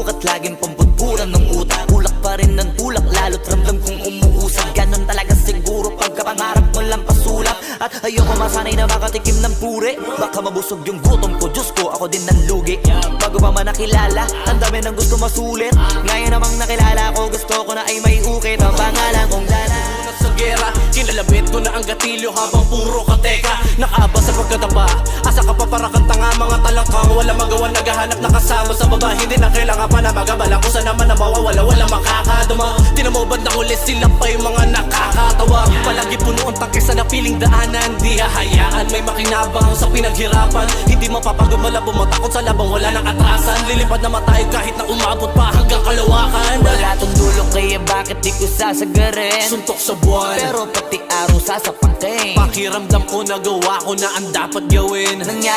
sukat, laging pambudburan ng utak. Tulak pa rin ng tulak, lalo't ramdam kong umuusad. Ganon talaga siguro pagkapangarap mo lang pasulap. At ayoko masanay na makatikim ng puri. Baka mabusog yung gutom ko, Diyos ko, ako din nanlugi. Bago pa man nakilala, ang dami ng gusto masulit. Ngayon namang nakilala ko, gusto ko na ay may ukit. Ang pangalan kong Dana. Sa gera, kilalabit ko na ang gatilyo habang puro kateka. Nakaaba sa pagkataba, asa ka pa para kang tanga. Mga talangkang wala magawa, naghahanap na kasama sa baba. Hindi na kailangan pa na magabala, kung saan naman na mawawala, wala makakadama. Di na mo ba't nakulis, sila pa yung mga nakakatawa. Palagi puno ang tangke sa napiling daanan. Di hahayaan may makinabang sa pinaghirapan. Hindi mapapagumala, bumatakot sa labang, wala nang atrasan. Lilipad na matayo kahit na umabot pa hanggang kalawakan. Wala tong dulo kaya bakit di ko sasagarin? Suntok sa buwan, pero pati araw sasapakin. pakiramdam ko nagawa ko na ang dapat gawin. Nangyari